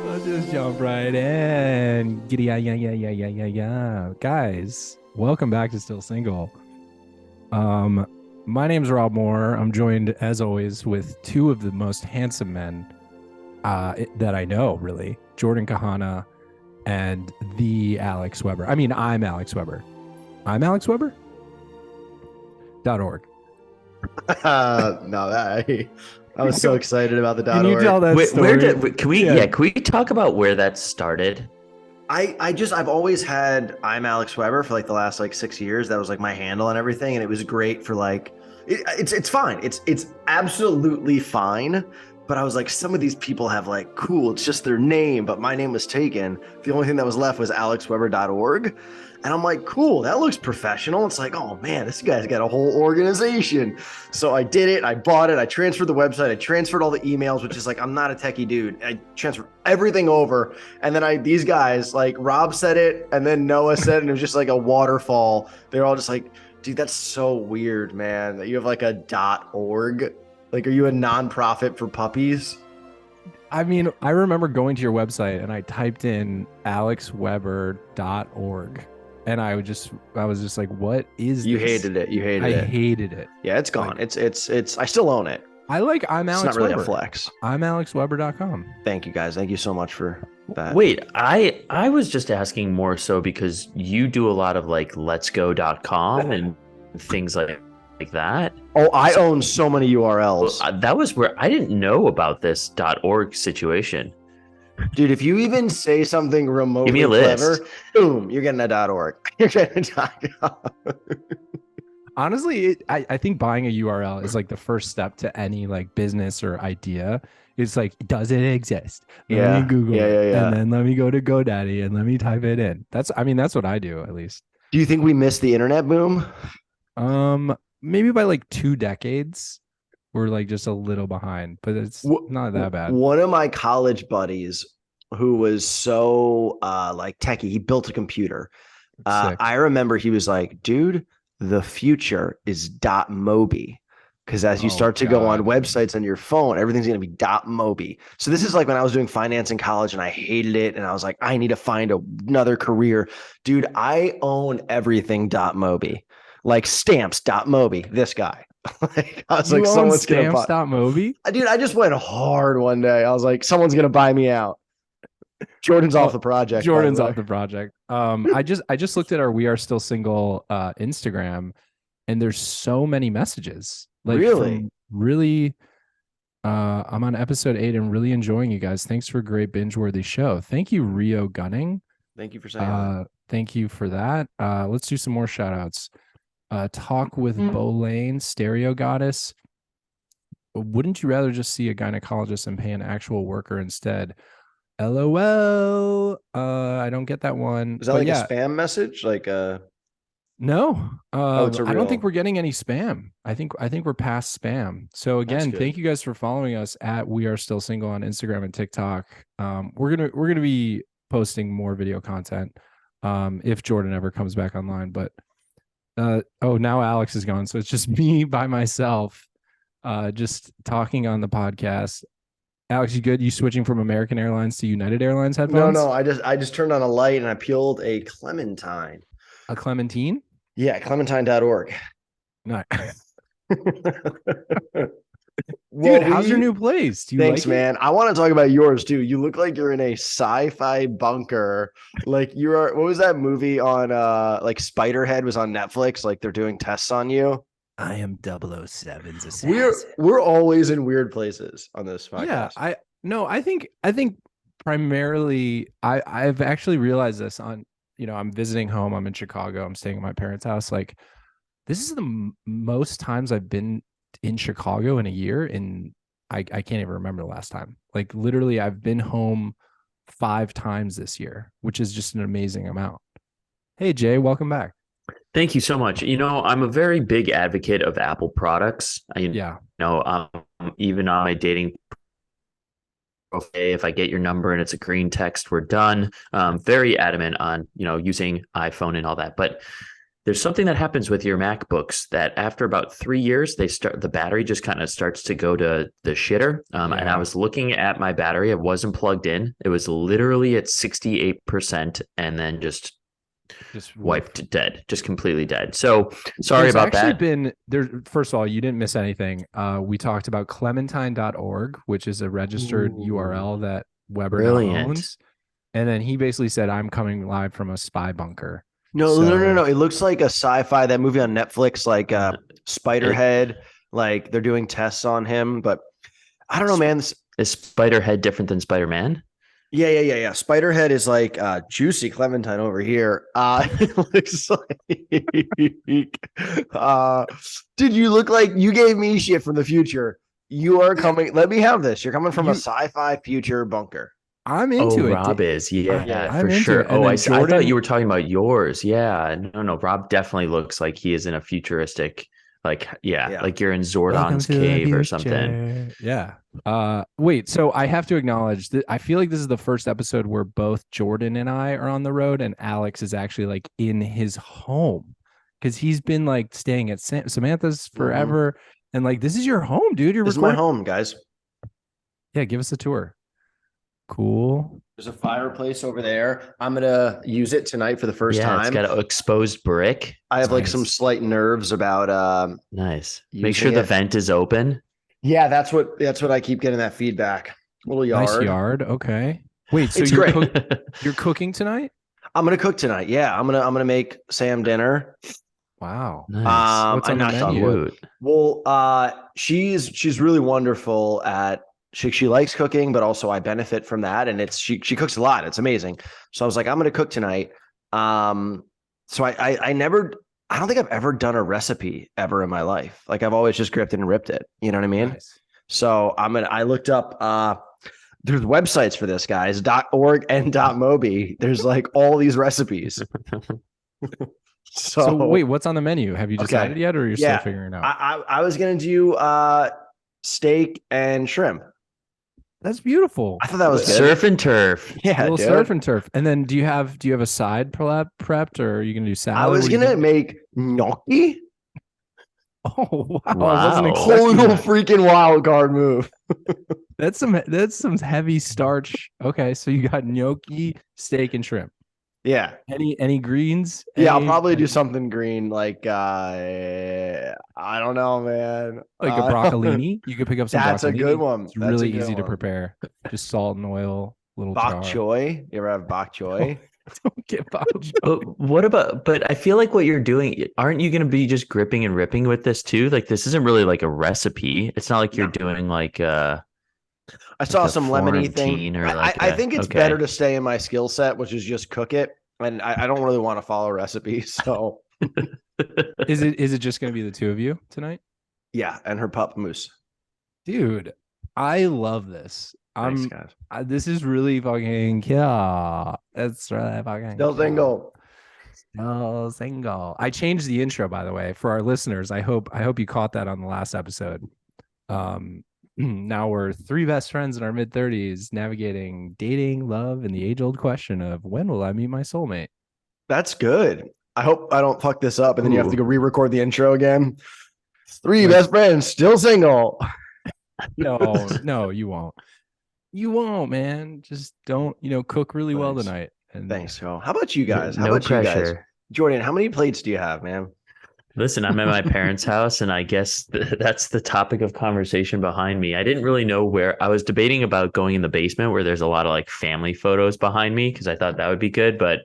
I'll just jump right in. Giddy, yeah. Guys, welcome back to Still Single. Um, my name's Rob Moore. I'm joined, as always, with two of the most handsome men that I know, really. Jordan Kahana and the Alex Weber. I mean, I'm Alex Weber. I'm Alex Weber? .org. No, I was so excited about the Can you .org. tell that story? Can we Yeah. can we talk about where that started? I've always had I'm Alex Weber for like the last like 6 years. That was like my handle and everything, and it was great for like it's fine. It's absolutely fine. But I was like, some of these people have like cool, it's just their name, but my name was taken. The only thing that was left was alexweber.org. And I'm like, cool, that looks professional. It's like, oh man, this guy's got a whole organization. So I did it, I bought it, I transferred the website, I transferred all the emails, which is like, I'm not a techie dude. I transferred everything over. And then these guys, like Rob said it, and then Noah said it, and it was just like a waterfall. They're all just like, dude, that's so weird, man, that you have like a .org. Like, are you a nonprofit for puppies? I mean, I remember going to your website and I typed in alexweber.org and I was just like, what is You this? hated it. You hated I it. hated it. Yeah, it's gone. Like, It's I still own it. I like I'm It's Alex not really Weber. a flex. I'm alexweber.com. Thank you guys. Thank you so much for that. Wait, I was just asking more so because you do a lot of like letsgo.com and things like that. Oh, I own so many URLs. That was where I didn't know about this .org situation. Dude, if you even say something remotely Give me a list. clever, boom, you're getting a .org. You're getting a .com. Honestly, I think buying a URL is like the first step to any like business or idea. It's like, does it exist? Let me Google it. And then let me go to GoDaddy and let me type it in. That's what I do, at least. Do you think we missed the internet boom? Maybe by like 2 decades. We're like just a little behind, but it's not that bad. One of my college buddies who was so like techie, he built a computer. I remember he was like, dude, the future is .mobi. Because as you start to go on websites on your phone, everything's going to be .mobi. So this is like when I was doing finance in college and I hated it. And I was like, I need to find another career. Dude, I own everything .mobi. Like stamps.mobi, this guy. Like, I was like, someone's gonna buy stamps.mobi? Dude, I just went hard one day. I was like, someone's gonna buy me out. Jordan's off the project. Jordan's off the project. I just looked at our We Are Still Single Instagram, and there's so many messages. Like, really, I'm on episode 8 and really enjoying you guys. Thanks for a great binge-worthy show. Thank you, Rio Gunning. Thank you for saying that. Thank you for that. Let's do some more shout outs. Talk with Bolane, Stereo Goddess. Wouldn't you rather just see a gynecologist and pay an actual worker instead? LOL. I don't get that one. Is that like a spam message? Like no. I don't think we're getting any spam. I think we're past spam. So again, thank you guys for following us at We Are Still Single on Instagram and TikTok. We're gonna be posting more video content if Jordan ever comes back online, but now Alex is gone, so it's just me by myself just talking on the podcast. Alex, you good? You switching from American Airlines to United Airlines headphones? No, I just turned on a light and I peeled a clementine. A clementine? Yeah, clementine.org. Nice. Well, dude, how's your new place? Do you thanks, like man. I want to talk about yours too. You look like you're in a sci-fi bunker. Like you are. What was that movie on? Like Spiderhead was on Netflix. Like they're doing tests on you. I am 007's assassin. We're always in weird places on this podcast. Yeah, I think primarily I've actually realized this on, I'm visiting home. I'm in Chicago. I'm staying at my parents' house. Like, this is the most times I've been in Chicago in a year, and I can't even remember the last time. Like, literally, I've been home 5 times this year, which is just an amazing amount. Hey, Jay, welcome back. Thank you so much. I'm a very big advocate of Apple products. Even on my dating profile, if I get your number and it's a green text, we're done. Very adamant on, using iPhone and all that. But there's something that happens with your MacBooks that after about 3 years, the battery just kind of starts to go to the shitter. And I was looking at my battery. It wasn't plugged in. It was literally at 68% and then just wiped dead, just completely dead. So sorry about that. Been there. First of all, you didn't miss anything. We talked about clementine.org, which is a registered URL that Weber now owns. And then he basically said, I'm coming live from a spy bunker. No. It looks like a sci-fi, that movie on Netflix, like Spiderhead. Like they're doing tests on him, but I don't know, man. Is Spiderhead different than Spider-Man? Yeah. Spiderhead is like juicy Clementine over here. It looks like dude, you look like you gave me shit from the future. You are coming. Let me have this. You're coming from a sci-fi future bunker. I'm into it. Rob is, for sure. I thought you were talking about yours. Yeah, no. Rob definitely looks like he is in a futuristic, like you're in Zordon's cave or something. Yeah. Wait. So I have to acknowledge that I feel like this is the first episode where both Jordan and I are on the road, and Alex is actually like in his home because he's been like staying at Samantha's forever, and like this is your home, dude. This is my home, guys. Yeah, give us a tour. Cool. There's a fireplace over there. I'm gonna use it tonight for the first time. It's got an exposed brick. I have like some slight nerves about nice. Make sure the vent is open. Yeah, that's what I keep getting that feedback. Little yard. Nice yard. Okay. Wait, so you're cooking tonight? I'm gonna cook tonight. Yeah, I'm gonna make Sam dinner. Wow. Nice. What's on the menu? Well, she's really wonderful at. She likes cooking, but also I benefit from that. And she cooks a lot. It's amazing. So I was like, I'm going to cook tonight. So I don't think I've ever done a recipe ever in my life. Like I've always just gripped it and ripped it. You know what I mean? Nice. So I looked up, there's websites for this, guys, .org and .mobi. There's like all these recipes. So wait, what's on the menu? Have you decided yet, or you're still figuring it out? I was going to do steak and shrimp. That's beautiful. I thought that was good. Surf and turf. Yeah, a little surf and turf. And then do you have a side prepped, or are you gonna do salad? I was gonna make gnocchi. Oh wow! Total freaking wild card move. That's some heavy starch. Okay, so you got gnocchi, steak, and shrimp. Yeah. Any greens? Yeah, I'll probably do something green, like I don't know, man. Like a broccolini. You could pick up some. That's broccolini. A good one. It's really easy to prepare. Just salt and oil, little bok choy. You ever have bok choy? Don't get bok choy. But I feel like what you're doing, aren't you going to be just gripping and ripping with this too? Like this isn't really like a recipe. It's not like you're doing like I saw some lemony thing. I think it's better to stay in my skill set, which is just cook it. And I don't really want to follow recipes. So is it just going to be the two of you tonight? Yeah. And her pup Moose. Dude, I love this. Thanks, this is really fucking cool. It's really fucking Still single. Still single. I changed the intro, by the way, for our listeners. I hope you caught that on the last episode. Now we're three best friends in our mid-30s navigating dating, love, and the age-old question of when will I meet my soulmate? That's good. I hope I don't fuck this up and then you have to go re-record the intro again. Three best friends, still single. No, you won't. You won't, man. Just don't, cook really well tonight. And thanks, Joe. How about you guys? No pressure. You guys? Jordan, how many plates do you have, man? Listen, I'm at my parents' house, and I guess that's the topic of conversation behind me. I didn't really know where. I was debating about going in the basement where there's a lot of like family photos behind me because I thought that would be good, but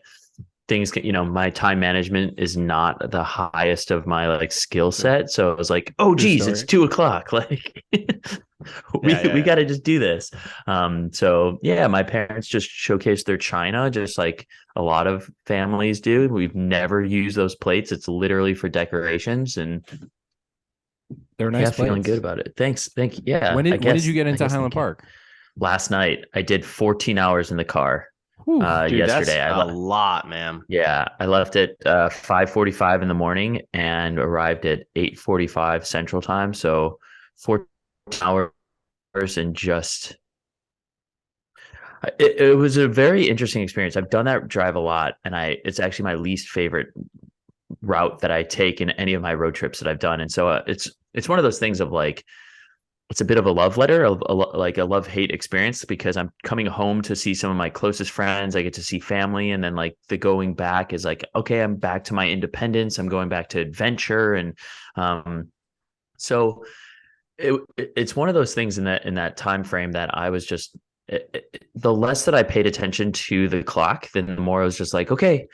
things, my time management is not the highest of my like skill set. So I was like, oh geez, it's 2:00. Like we got to just do this. So yeah, my parents just showcased their china, just like a lot of families do. We've never used those plates. It's literally for decorations, and they're nice. Feeling good about it. Thank you. Yeah. When did you get into Highland Park? Last night. I did 14 hours in the car. Dude, yesterday. That's a lot, man. Yeah, I left at 5:45 in the morning and arrived at 8:45 Central Time. So 14 hours and just it was a very interesting experience. I've done that drive a lot, and it's actually my least favorite route that I take in any of my road trips that I've done. And so it's one of those things of like, it's a bit of a love letter, like a love hate experience, because I'm coming home to see some of my closest friends. I get to see family. And then like the going back is like, okay, I'm back to my independence. I'm going back to adventure. And so it's one of those things in that time frame that I was just, the less that I paid attention to the clock, then the more I was just like, okay,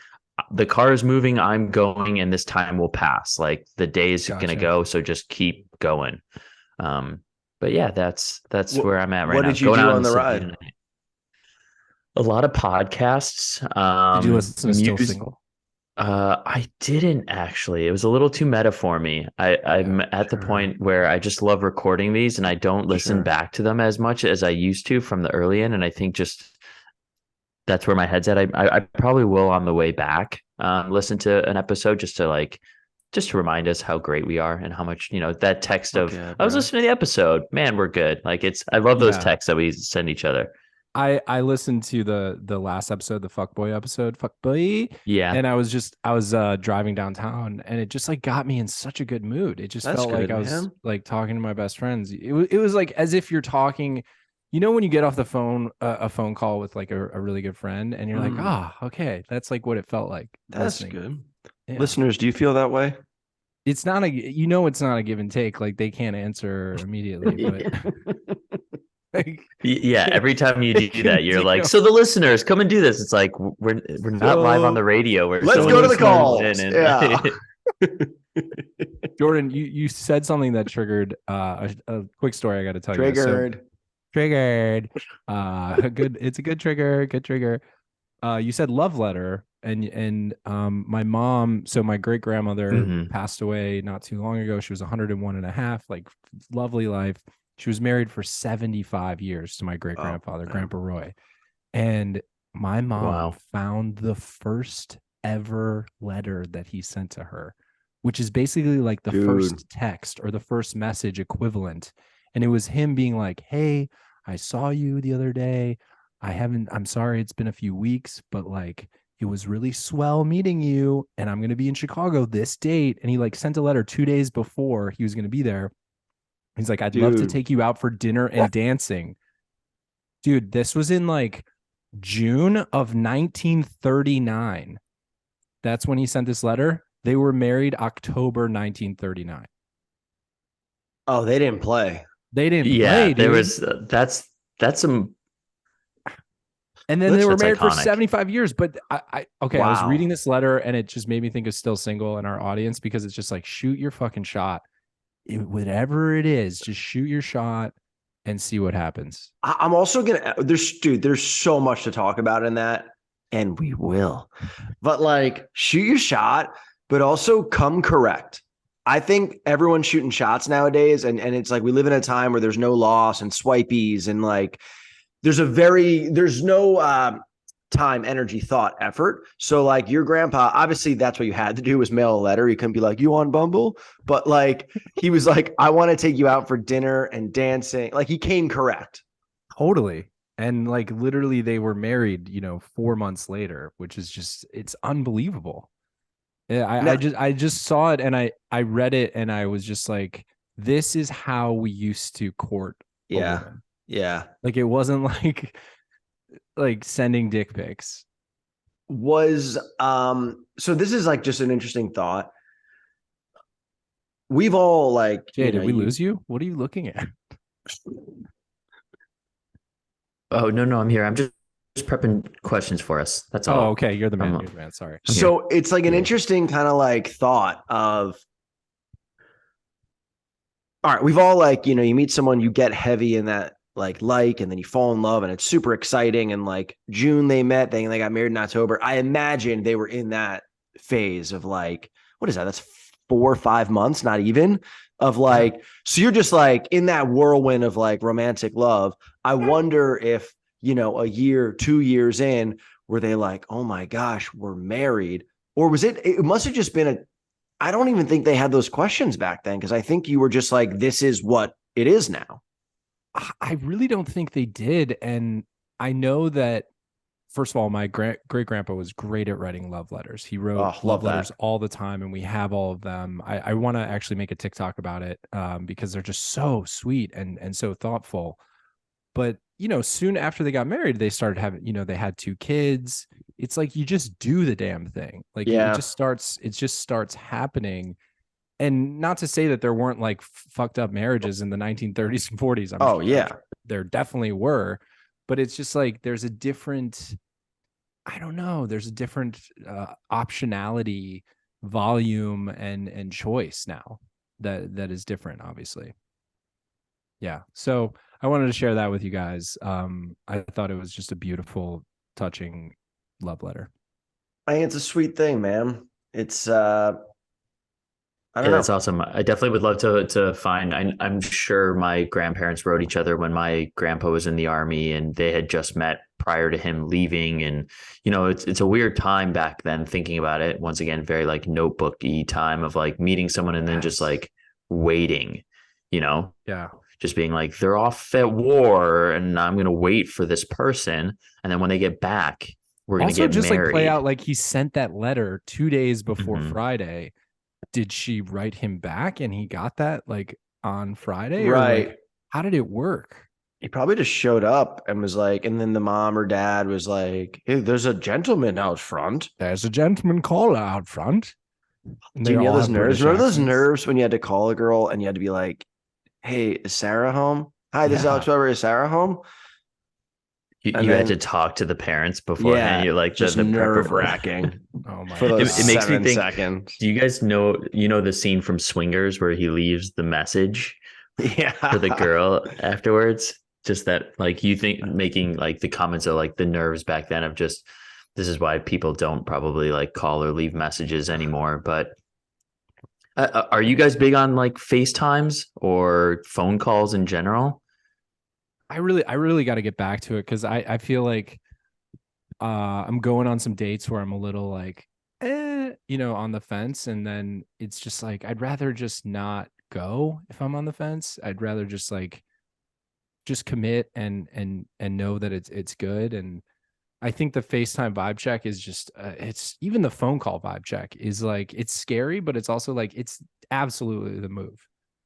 the car is moving, I'm going, and this time will pass. Like the day is going to go. So just keep going. But yeah, that's where I'm at right What now. did you do on the ride? A lot of podcasts. Did you listen to Still Single? I didn't actually. It was a little too meta for me. I'm at the point where I just love recording these, and I don't listen back to them as much as I used to from the early end. And I think just that's where my head's at. I probably will on the way back listen to an episode just to remind us how great we are and how much, that text of, I was listening to the episode, man, we're good. Like I love those texts that we send each other. I listened to the last episode, the fuckboy episode, fuckboy. Yeah. And I was driving downtown, and it just like got me in such a good mood. It just felt like I was like talking to my best friends. It was like as if you're talking, when you get off the phone, a phone call with like a really good friend, and you're like, okay, that's like what it felt like. That's good. Yeah. Listeners, do you feel that way? It's not it's not a give and take. Like they can't answer immediately, but yeah, every time you do that, you're like, so the listeners come and do this. It's like we're not live on the radio. Let's go to the call. Jordan, you said something that triggered a quick story I got to tell you. Triggered. Good. It's a good trigger. Good trigger. You said love letter, and my mom. So my great grandmother passed away not too long ago. She was 101 and a half. Like lovely life. She was married for 75 years to my great grandfather, Grandpa Roy. And my mom found the first ever letter that he sent to her, which is basically like the first text or the first message equivalent. And it was him being like, hey, I saw you the other day. I'm sorry, it's been a few weeks, but like, it was really swell meeting you. And I'm going to be in Chicago this date. And he like sent a letter 2 days before he was going to be there. He's like, I'd love to take you out for dinner and dancing. Dude, this was in like June of 1939. That's when he sent this letter. They were married October 1939. Oh, they didn't play. They didn't play, dude. There was that's some. And then they were married for 75 years. But I was reading this letter, and it just made me think of Still Single in our audience, because it's just like, shoot your fucking shot. Whatever it is, just shoot your shot and see what happens. I'm also there's so much to talk about in that, and we will. But like, shoot your shot, but also come correct. I think everyone's shooting shots nowadays, and it's like we live in a time where there's no loss and swipeys, and like there's no time, energy, thought, effort. So like your grandpa, obviously that's what you had to do, was mail a letter. You couldn't be like, you on Bumble? But like, he was like, I want to take you out for dinner and dancing. Like he came correct. Totally. And like literally they were married, 4 months later, which is just, it's unbelievable. I just saw it, and I read it, and I was just like, this is how we used to court a woman. Yeah. Like it wasn't like sending dick pics. So this is like just an interesting thought. We've all like, Jay, did we lose you? What are you looking at? Oh, no, I'm here. I'm just prepping questions for us. That's all. Oh, okay. You're the man. Sorry. So it's like an interesting kind of like thought of, all right, we've all like, you meet someone, you get heavy in that and then you fall in love, and it's super exciting. And like June they met, then they got married in October. I imagine they were in that phase of like, what is that? That's 4 or 5 months, not even, of like, so you're just like in that whirlwind of like romantic love. I wonder if, a year, 2 years in, were they like, oh my gosh, we're married? Or was it must've just been I don't even think they had those questions back then. Cause I think you were just like, this is what it is now. I really don't think they did. And I know that first of all, my great grandpa was great at writing love letters. He wrote Oh, love love letters that. all the time, and we have all of them. I want to actually make a TikTok about it, because they're just so sweet and so thoughtful. But soon after they got married, they started having, they had 2 kids. It's like you just do the damn thing. Like Yeah. it just starts happening. And not to say that there weren't like fucked up marriages in the 1930s and 40s. Oh, yeah. There definitely were, but it's just like there's a different, I don't know, there's a different optionality, volume, and choice now that is different, obviously. Yeah. So I wanted to share that with you guys. I thought it was just a beautiful, touching love letter. I think it's a sweet thing, man. It's I Yeah, don't that's know. awesome. I definitely would love to find. I'm sure my grandparents wrote each other when my grandpa was in the army, and they had just met prior to him leaving. And it's a weird time back then. Thinking about it, once again, very like notebook-y time of like meeting someone and then just Yes. like waiting. You know, Yeah. just being like they're off at war, and I'm gonna wait for this person, and then when they get back, we're gonna Also, get just like play married. out like he sent that letter 2 days before Mhm. Friday. Did she write him back and he got that like on Friday, or like Right. how did it work? He probably just showed up and was like, and then the mom or dad was like, "Hey, there's a gentleman out front." There's a gentleman caller out front, and Do they you know all those have nerves? British Remember those accents. nerves when you had to call a girl and you had to be like, "Hey, is Sarah home? Hi, this is Yeah. Alex Weber. Is Sarah home?" And You had to then, talk to the parents beforehand. yeah, You're like just the nerve prepper. wracking Oh my for those It makes God. me 7 think. seconds. Do you guys know the scene from Swingers where he leaves the message for the Yeah. girl afterwards? Just that, like, you think making like the comments of like the nerves back then of just this is why people don't probably like call or leave messages anymore. But are you guys big on like FaceTimes or phone calls in general? I really got to get back to it because I feel like I'm going on some dates where I'm a little like on the fence, and then it's just like I'd rather just not go if I'm on the fence. I'd rather just like just commit and know that it's good. And I think the FaceTime vibe check is just it's even the phone call vibe check is like it's scary, but it's also like it's absolutely the move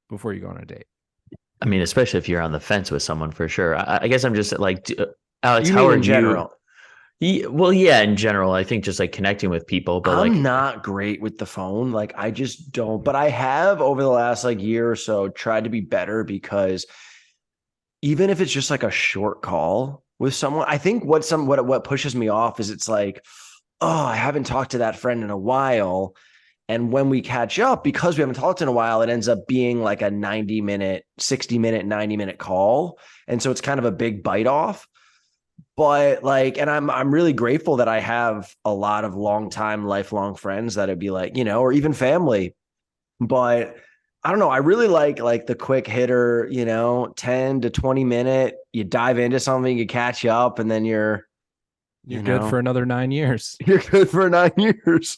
before you go on a date. I mean, especially if you're on the fence with someone for sure. I guess I'm just like, Alex, You how mean are in you? general? Well, yeah, in general, I think just like connecting with people, but I'm like, not great with the phone. Like I just don't, but I have over the last like year or so tried to be better because even if it's just like a short call with someone, I think what pushes me off is it's like, oh, I haven't talked to that friend in a while. And when we catch up, because we haven't talked in a while, it ends up being like a 90-minute, 60-minute, 90-minute call. And so it's kind of a big bite off. But like, and I'm really grateful that I have a lot of longtime, lifelong friends that would be like, or even family. But I don't know. I really like the quick hitter, 10 to 20 minute. You dive into something, you catch up, and then You're good for another 9 years. you're good for 9 years.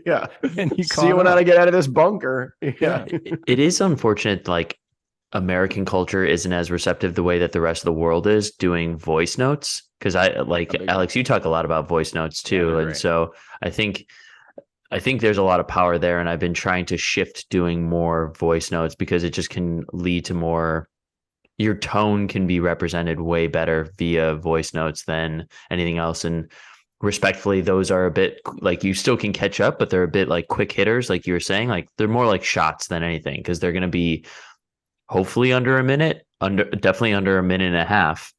Yeah. And you See caught when how to up. get out of this bunker. Yeah. Yeah. it is unfortunate. Like, American culture isn't as receptive the way that the rest of the world is doing voice notes. Because I like Alex, you talk a lot about voice notes Yeah, too, they're and great. so I think there's a lot of power there, and I've been trying to shift doing more voice notes because it just can lead to more. Your tone can be represented way better via voice notes than anything else, and respectfully, those are a bit like you still can catch up, but they're a bit like quick hitters, like you were saying. Like they're more like shots than anything because they're going to be hopefully under a minute, definitely under a minute and a half.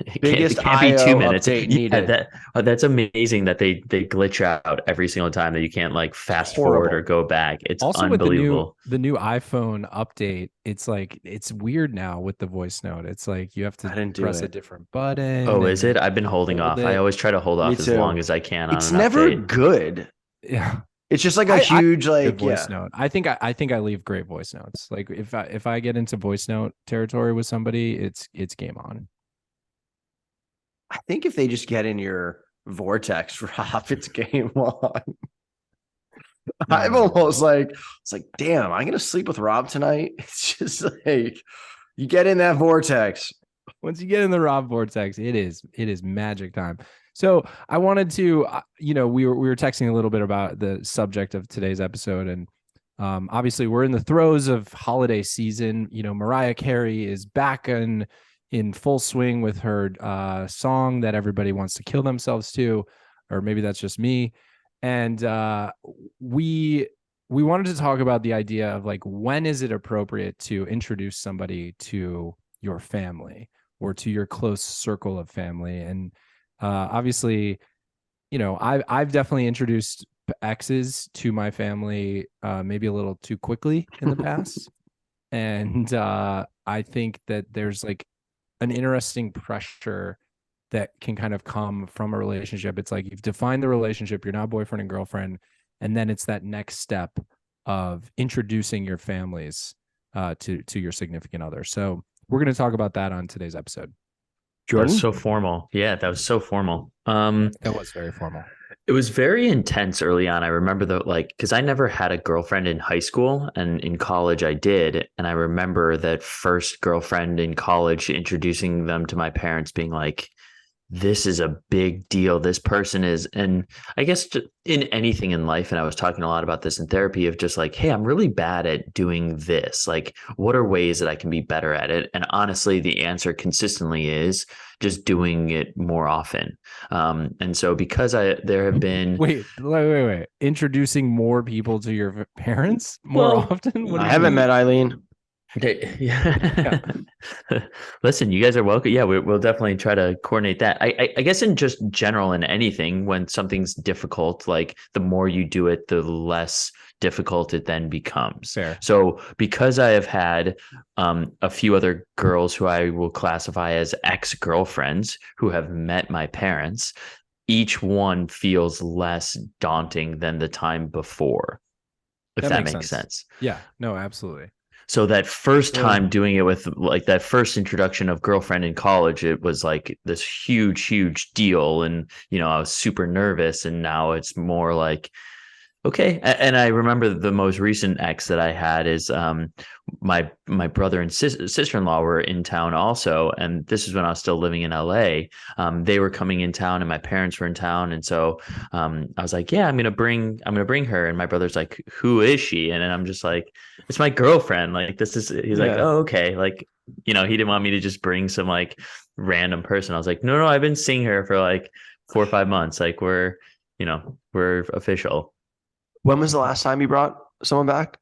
It Biggest can't be IO 2 minutes. update Yeah, needed. that's amazing that they glitch out every single time that you can't like fast forward or Horrible. go back. It's Also with unbelievable. the new iPhone update, it's like it's weird now with the voice note. It's like you have I to didn't do press a it. different button Oh, and is it? I've been you holding hold off. I it. always try to hold Me off as long too. as I can on It's an never update. good. Yeah. It's just like a I huge, good like, voice yeah. note. I think I leave great voice notes. Like if I get into voice note territory with somebody, it's game on. I think if they just get in your vortex, Rob, it's game on. No, I'm no, no, almost no. like, it's like, damn, I'm gonna sleep with Rob tonight. It's just like you get in that vortex. once you get in the Rob vortex, it is magic time. So I wanted to, we were texting a little bit about the subject of today's episode, and obviously we're in the throes of holiday season. Mariah Carey is back in full swing with her song that everybody wants to kill themselves to, or maybe that's just me. And we wanted to talk about the idea of like, when is it appropriate to introduce somebody to your family or to your close circle of family? And obviously, I've definitely introduced exes to my family maybe a little too quickly in the past. And I think that there's like an interesting pressure that can kind of come from a relationship. It's like you've defined the relationship, you're now boyfriend and girlfriend, and then it's that next step of introducing your families to your significant other. So we're going to talk about that on today's episode. Jordan? That was so formal. Yeah, that was so formal. That was very formal. It was very intense early on. I remember because I never had a girlfriend in high school, and in college I did. And I remember that first girlfriend in college introducing them to my parents being like, this is a big deal. This person is, and I guess in anything in life, and I was talking a lot about this in therapy, of just like, hey, I'm really bad at doing this. Like, what are ways that I can be better at it? And honestly, the answer consistently is just doing it more often. And so because there have been wait, introducing more people to your parents more often. What I haven't met Eileen. Yeah. Listen, you guys are welcome. Yeah, we'll definitely try to coordinate that. I guess in just general, in anything, when something's difficult, like the more you do it, the less difficult it then becomes. Fair. So because I have had a few other girls who I will classify as ex-girlfriends who have met my parents, each one feels less daunting than the time before, if that makes sense. Yeah, no, absolutely. So that first time doing it with like that first introduction of girlfriend in college, it was like this huge deal. And, I was super nervous, and now it's more like, okay. And I remember the most recent ex that I had is my brother and sister-in-law were in town also. And this is when I was still living in LA. They were coming in town, and my parents were in town. And so I was like, yeah, I'm going to bring her. And my brother's like, who is she? And then I'm just like, it's my girlfriend. Like, he's like, oh, okay. Like, he didn't want me to just bring some like random person. I was like, no, I've been seeing her for like 4 or 5 months. Like we're official. When was the last time you brought someone back?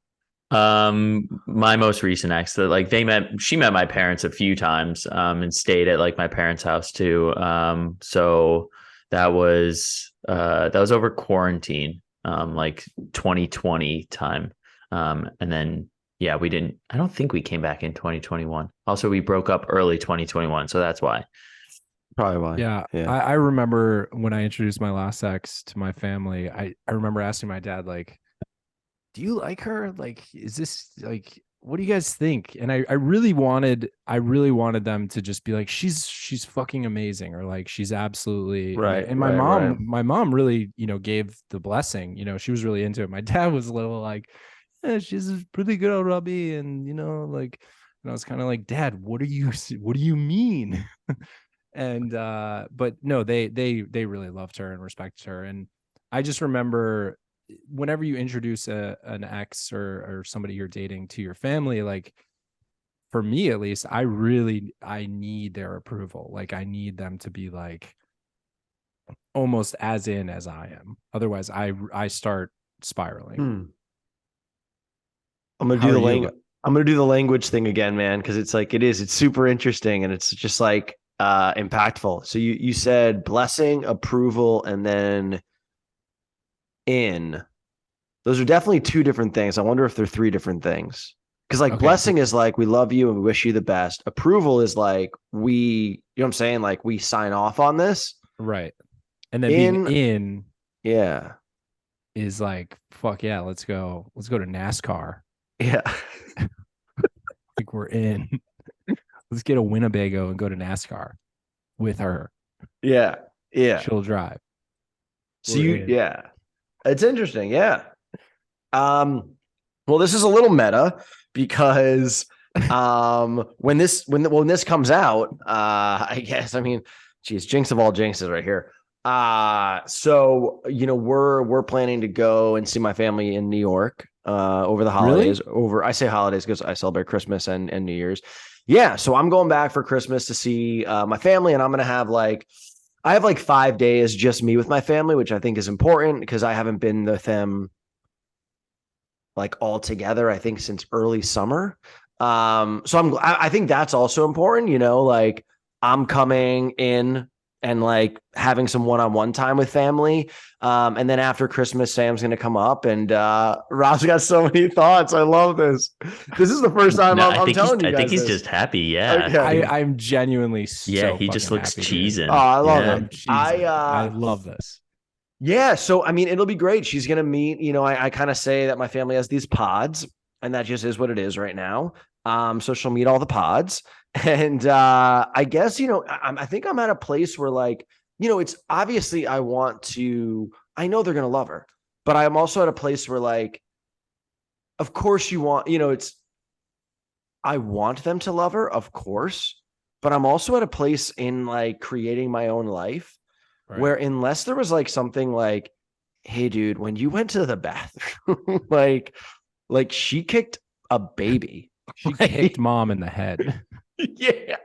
My most recent ex, that she met my parents a few times, and stayed at like my parents' house too. So that was over quarantine, like 2020 time. And then, yeah, I don't think we came back in 2021. Also, we broke up early 2021. So that's why. Probably why. Yeah. I remember when I introduced my last ex to my family, I remember asking my dad, like, do you like her? Like, is this like, what do you guys think? And I really wanted them to just be like, she's fucking amazing, or like, she's absolutely right. And my mom really, gave the blessing. She was really into it. My dad was a little like, she's pretty good, Robbie, and like, and I was kind of like, Dad, what do you mean? And but no, they really loved her and respected her. And I just remember, whenever you introduce an ex or somebody you're dating to your family, like, for me at least, I need their approval. Like, I need them to be like almost as in as I am. Otherwise I start spiraling. I'm gonna do the language thing again, man, because it's super interesting, and it's just like impactful. So you said blessing, approval, and then in. Those are definitely two different things. I wonder if they're three different things. Because like blessing is like, we love you and we wish you the best. Approval is like, you know what I'm saying? Like, we sign off on this. Right. And then being in yeah, is like, fuck yeah, let's go to NASCAR. Yeah. Like, we're in. Let's get a Winnebago and go to NASCAR with her. Yeah. She'll drive. So it's interesting. Yeah. Well, this is a little meta, because When this comes out, I guess, I mean, geez, jinx of all jinxes right here. So we're planning to go and see my family in New York over the holidays. Really? I say holidays because I celebrate Christmas and New Year's. Yeah, so I'm going back for Christmas to see my family, and I'm gonna have I have like 5 days just me with my family, which I think is important because I haven't been with them like all together, I think, since early summer. So I think that's also important, like I'm coming in and like having some one-on-one time with family. And then after Christmas, Sam's going to come up, and Rob's got so many thoughts. I love this. This is the first time No, I'm telling you I think guys he's this. just happy. Yeah. Okay. I'm genuinely Yeah, so he just fucking looks happy, dude. Oh, cheesing. I love Yeah. I'm it. cheesing. I love this. Yeah, so I mean, it'll be great. She's gonna meet. I kind of say that my family has these pods, and that just is what it is right now. So she'll meet all the pods, and I guess I think I'm at a place where it's obviously I want to. I know they're gonna love her, but I'm also at a place where of course you want. It's I want them to love her, of course, but I'm also at a place in creating my own life Right. where unless there was something like, hey dude, when you went to the bathroom, like she kicked a baby. She kicked mom in the head. Yeah.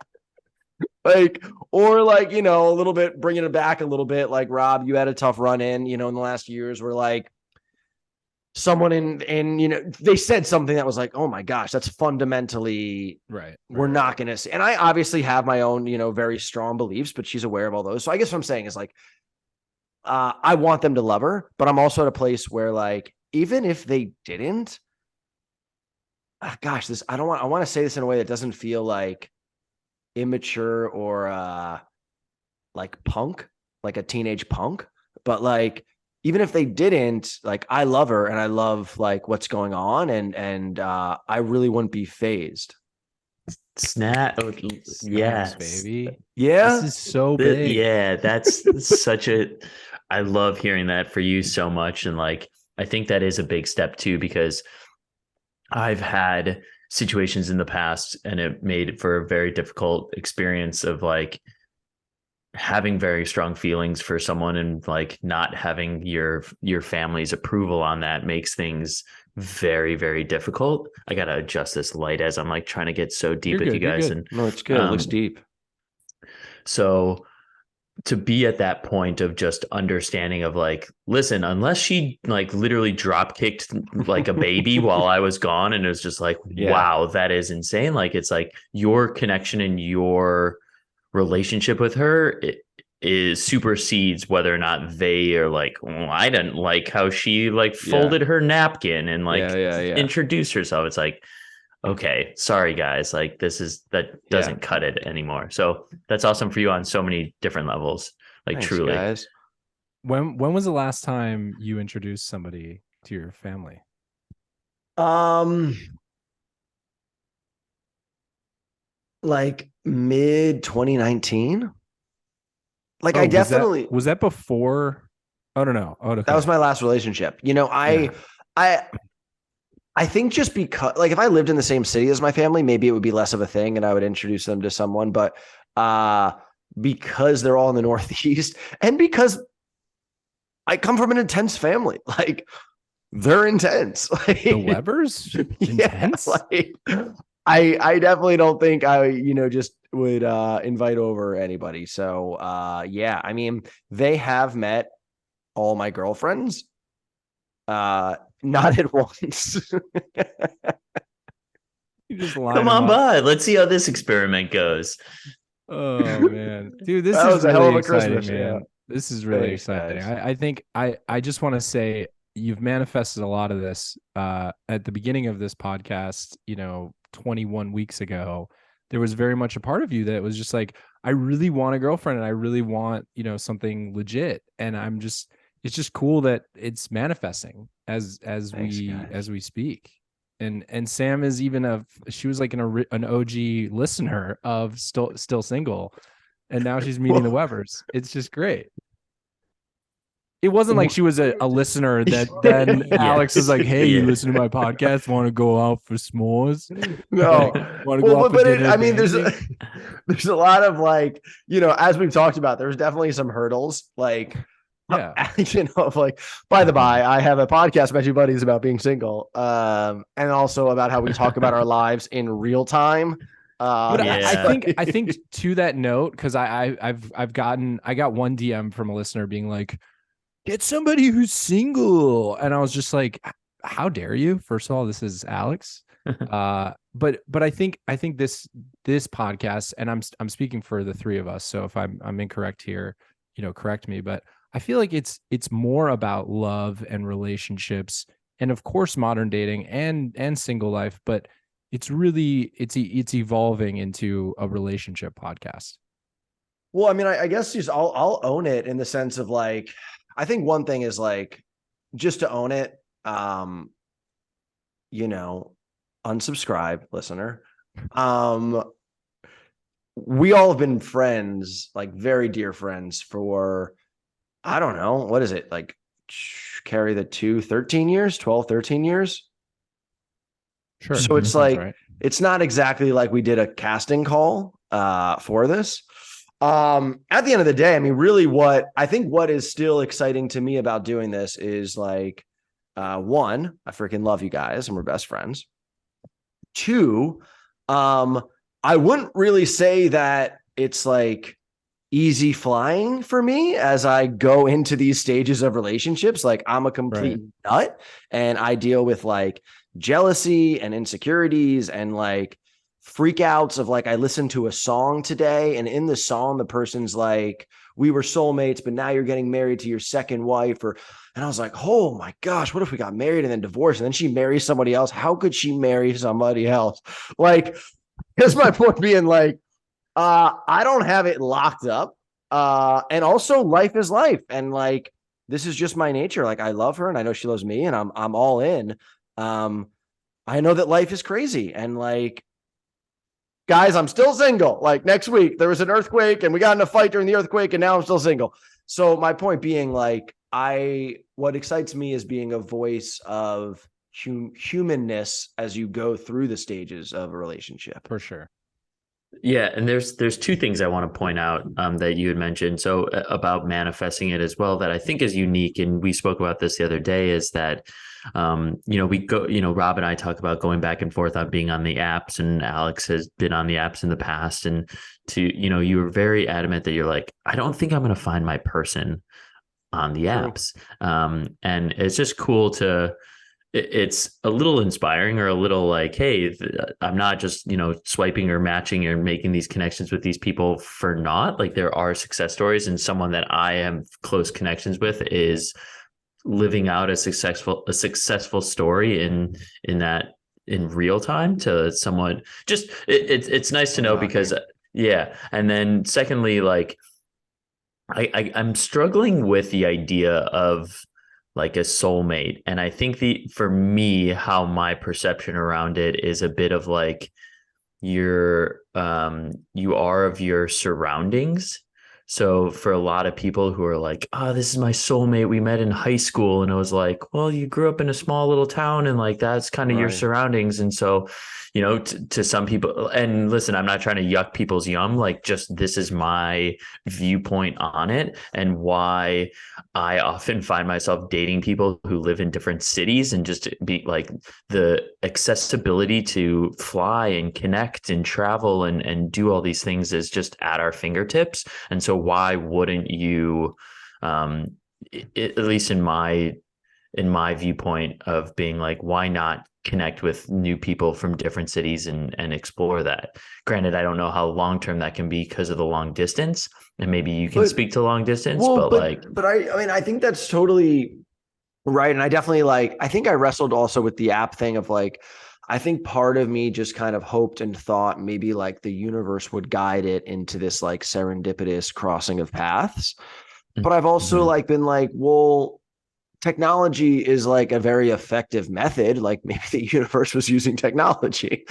Or a little bit, bringing it back a little bit, like Rob, you had a tough run in the last years where someone in they said something that was like, oh my gosh, that's fundamentally Right. we're not going to see. And I obviously have my own very strong beliefs, but she's aware of all those. So I guess what I'm saying is I want them to love her, but I'm also at a place where even if they didn't, gosh, I want to say this in a way that doesn't feel like immature or like punk, like a teenage punk, but even if they didn't, I love her and I love what's going on, and I really wouldn't be phased. Snap. Snaps, Yes. baby. Yeah. This is so big. Yeah, that's such a I love hearing that for you so much. And I think that is a big step too, because I've had situations in the past and it made for a very difficult experience of having very strong feelings for someone, and not having your family's approval on that makes things very, very difficult. I gotta adjust this light as I'm trying to get so deep with you guys. And no, it's good. It looks deep. So to be at that point of just understanding of listen, unless she literally drop kicked a baby while I was gone, and it was just wow, that is insane. It's your connection and your relationship with her is supersedes whether or not they are I didn't like how she folded her napkin and introduced herself. It's okay, sorry guys, that doesn't cut it anymore. So that's awesome for you on so many different levels. Thanks, truly, guys. When was the last time you introduced somebody to your family? Mid 2019. I definitely was that before. Oh no. Oh, okay. That was my last relationship. I think just because if I lived in the same city as my family, maybe it would be less of a thing and I would introduce them to someone. But because they're all in the Northeast, and because I come from an intense family, they're intense. The Webbers? Intense? I definitely don't think I, just would invite over anybody. So yeah, I mean, they have met all my girlfriends. Not at once. You just come on by. Let's see how this experiment goes. Oh man, dude, this is really exciting, man. Yeah. This is really exciting. I think I just want to say you've manifested a lot of this at the beginning of this podcast. 21 weeks ago, there was very much a part of you that was just I really want a girlfriend and I really want something legit, and it's just cool that it's manifesting as we speak. And Sam is even she was an OG listener of still single, and now she's meeting the Webbers. It's just great. it wasn't like she was a listener that then Alex was like, hey, you Yeah. listen to my podcast, want to go out for s'mores? No. Want to go Well, out for but dinner I mean, dancing? there's a lot of like, as we've talked about, there's definitely some hurdles. Like, Yeah. like, by the by, I have a podcast with my two buddies about being single, and also about how we talk about our lives in real time. But I Yeah. think to that note, because I got one DM from a listener being like, get somebody who's single, and I was just like, how dare you? First of all, this is Alex. But I think this podcast, and I'm speaking for the three of us, so if I'm incorrect here, correct me, but I feel like it's more about love and relationships, and of course modern dating and single life, but it's really it's evolving into a relationship podcast. Well, I mean, I guess just I'll own it in the sense of like, I think one thing is like just to own it. Unsubscribe, listener. We all have been friends, like very dear friends, for I don't know, what is it, like carry the 13 years, 12, 13 years. Sure. So it's Sounds like right. it's not exactly like we did a casting call for this. At the end of the day, I mean, really what is still exciting to me about doing this is like, one, I freaking love you guys and we're best friends. Two, I wouldn't really say that it's like easy flying for me as I go into these stages of relationships. Like I'm a complete nut and I deal with like jealousy and insecurities and like freakouts of like, I listened to a song today and in the song, the person's like, we were soulmates, but now you're getting married to your second wife. And I was like, oh my gosh, what if we got married and then divorced and then she marries somebody else? How could she marry somebody else? Like, here's my point being like, I don't have it locked up. And also life is life. And like, this is just my nature. Like I love her and I know she loves me and I'm all in. I know that life is crazy and like, guys, I'm still single. Like next week there was an earthquake and we got in a fight during the earthquake and now I'm still single. So my point being like, what excites me is being a voice of humanness as you go through the stages of a relationship. For sure. Yeah, and there's two things I want to point out that you had mentioned. So about manifesting it as well, that I think is unique, and we spoke about this the other day, is that we go, Rob and I talk about going back and forth on being on the apps, and Alex has been on the apps in the past, and you were very adamant that you're like, I don't think I'm going to find my person on the apps, and it's just cool to. It's a little inspiring or a little like, hey, I'm not just, swiping or matching or making these connections with these people for naught. Like there are success stories, and someone that I am close connections with is living out a successful story in real time to someone. Just it's nice to know because yeah. And then secondly, like I'm struggling with the idea of like a soulmate. And I think for me, how my perception around it is a bit of like you are of your surroundings. So for a lot of people who are like, oh, this is my soulmate, we met in high school. And I was like, well, you grew up in a small little town and like, that's kind of your surroundings. And so, to some people, and listen, I'm not trying to yuck people's yum, like just, this is my viewpoint on it and why I often find myself dating people who live in different cities, and just be like the accessibility to fly and connect and travel and do all these things is just at our fingertips. And so why wouldn't you, at least in my viewpoint of being like, why not connect with new people from different cities and explore that? Granted, I don't know how long-term that can be because of the long distance, and maybe you can speak to long distance, but I mean, I think that's totally right. And I definitely I think I wrestled also with the app thing of like, I think part of me just kind of hoped and thought maybe like the universe would guide it into this like serendipitous crossing of paths. But I've also like been like, well, technology is like a very effective method. Like maybe the universe was using technology.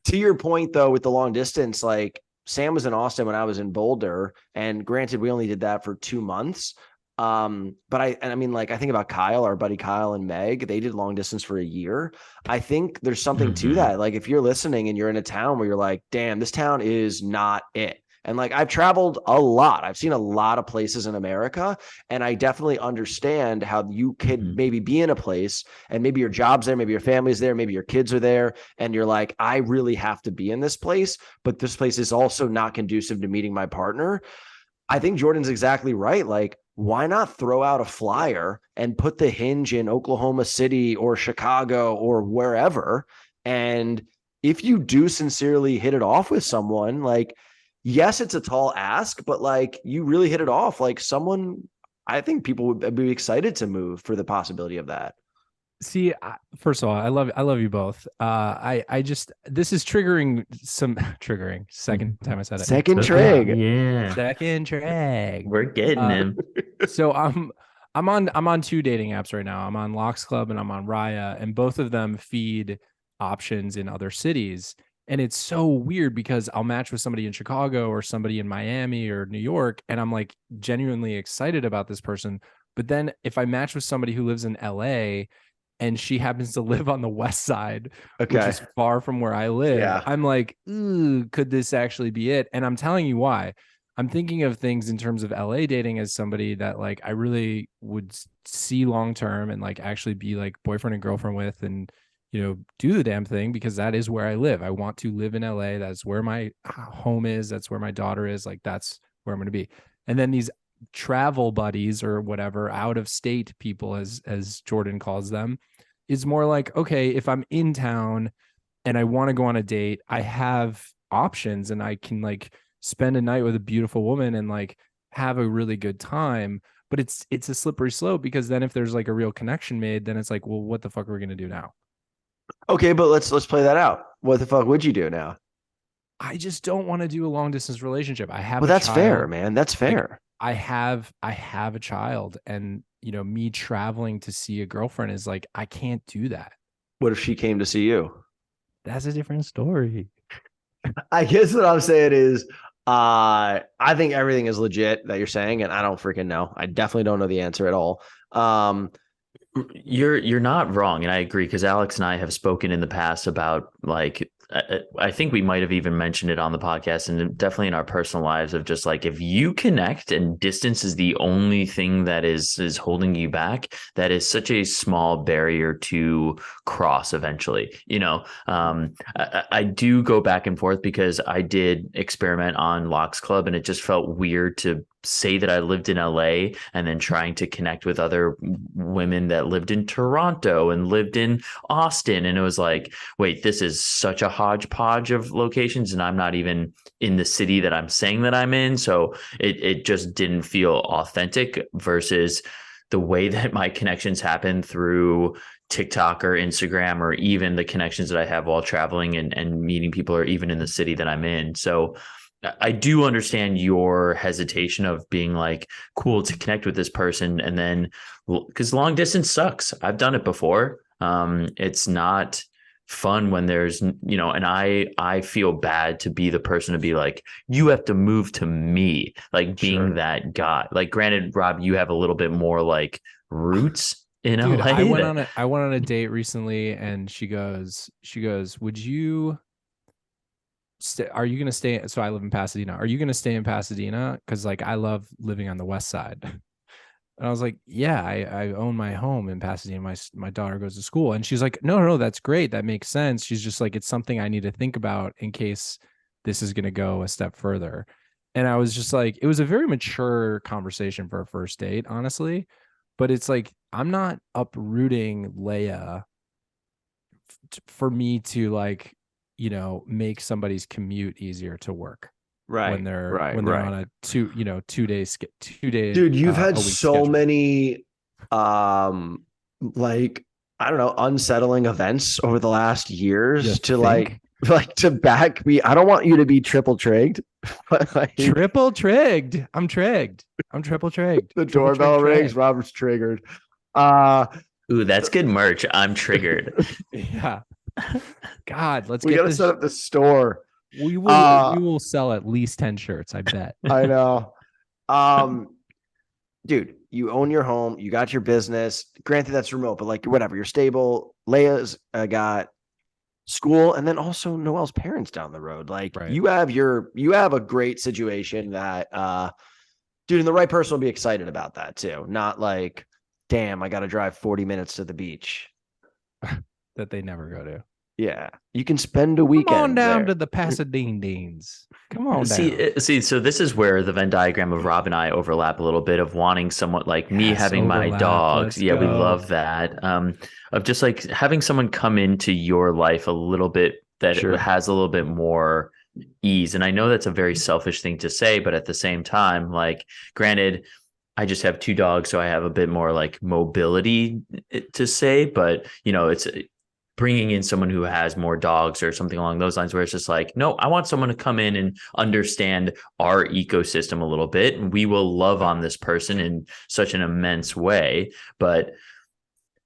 To your point though, with the long distance, like Sam was in Austin when I was in Boulder, and granted, we only did that for 2 months. But I mean, like, I think about Kyle, our buddy Kyle and Meg, they did long distance for a year. I think there's something to that. Like, if you're listening and you're in a town where you're like, damn, this town is not it. And like, I've traveled a lot. I've seen a lot of places in America, and I definitely understand how you could maybe be in a place and maybe your job's there, maybe your family's there, maybe your kids are there, and you're like, I really have to be in this place, but this place is also not conducive to meeting my partner. I think Jordan's exactly right. Like, why not throw out a flyer and put the hinge in Oklahoma City or Chicago or wherever? And if you do sincerely hit it off with someone, like, yes, it's a tall ask, but like, you really hit it off. Like, someone, I think people would be excited to move for the possibility of that. See, first of all, I love you both. I just, this is triggering some triggering. Second time I said it. Second trig. Yeah. Second trig. We're getting him. So I'm on two dating apps right now. I'm on Locks Club and I'm on Raya, and both of them feed options in other cities. And it's so weird because I'll match with somebody in Chicago or somebody in Miami or New York, and I'm like genuinely excited about this person. But then if I match with somebody who lives in LA and she happens to live on the west side, which is far from where I live, I'm like, ooh, could this actually be it? And I'm telling you why. I'm thinking of things in terms of LA dating as somebody that like I really would see long term and like actually be like boyfriend and girlfriend with, and do the damn thing, because that is where I live. I want to live in LA. That's where my home is. That's where my daughter is. Like, that's where I'm going to be. And then these travel buddies or whatever, out of state people, as Jordan calls them, is more like, okay, if I'm in town and I want to go on a date, I have options and I can like spend a night with a beautiful woman and like have a really good time. But it's a slippery slope, because then if there's like a real connection made, then it's like, well, what the fuck are we going to do now? Okay, but let's play that out. What the fuck would you do now? I just don't want to do a long distance relationship. I have Well, that's fair, man. That's fair. Like, I have a child, and me traveling to see a girlfriend is like, I can't do that. What if she came to see you? That's a different story. I guess what I'm saying is, I think everything is legit that you're saying, and I don't freaking know. I definitely don't know the answer at all. You're not wrong, and I agree, because Alex and I have spoken in the past about, like, I think we might have even mentioned it on the podcast and definitely in our personal lives, of just like, if you connect and distance is the only thing that is holding you back, that is such a small barrier to cross eventually. I do go back and forth, because I did experiment on Locks Club and it just felt weird to say that I lived in LA and then trying to connect with other women that lived in Toronto and lived in Austin. And it was like, wait, this is such a hodgepodge of locations, and I'm not even in the city that I'm saying that I'm in. So it just didn't feel authentic, versus the way that my connections happen through TikTok or Instagram, or even the connections that I have while traveling and meeting people, or even in the city that I'm in. So I do understand your hesitation of being like, cool to connect with this person, and then, because long distance sucks. I've done it before. It's not fun when there's, and I feel bad to be the person to be like, you have to move to me, like being that guy. Like, granted, Rob, you have a little bit more like roots in Dude, LA. I went on a date recently, and she goes, would you are you going to stay? So I live in Pasadena. Are you going to stay in Pasadena? Because like, I love living on the west side. And I was like, yeah, I own my home in Pasadena. My daughter goes to school. And she's like, no, that's great. That makes sense. She's just like, it's something I need to think about in case this is going to go a step further. And I was just like, it was a very mature conversation for a first date, honestly. But it's like, I'm not uprooting Leia for me to like, make somebody's commute easier to work. Right. When they're on a 2 day. Dude, you've had so schedule. many, like, I don't know, unsettling events over the last years like to back me. I don't want you to be triple trigged, but like, triple trigged. I'm trigged. I'm triple trigged. The doorbell rings. Robert's triggered. Ooh, that's good merch. I'm triggered. Yeah. God, we gotta set up the store. We Uh, will sell at least 10 shirts, I bet. I know. Um, dude, you own your home, you got your business. Granted, that's remote, but like whatever, you're stable. Leia's got school, and then also Noel's parents down the road. Like Right. you have a great situation that dude, and the right person will be excited about that too. Not like, damn, I got to drive 40 minutes to the beach. That they never go to. Yeah, you can spend a Come on weekend down there. to the Pasadena. Come on down. See, so this is where the Venn diagram of Rob and I overlap a little bit of wanting someone like me Yes, having my overlap. dogs. Let's Yeah, we go. love that. Of just like having someone come into your life a little bit that Sure. has a little bit more ease. And I know that's a very selfish thing to say, but at the same time, like, granted, I just have two dogs, so I have a bit more like mobility to say, but it's bringing in someone who has more dogs or something along those lines where it's just like, no, I want someone to come in and understand our ecosystem a little bit. And we will love on this person in such an immense way. But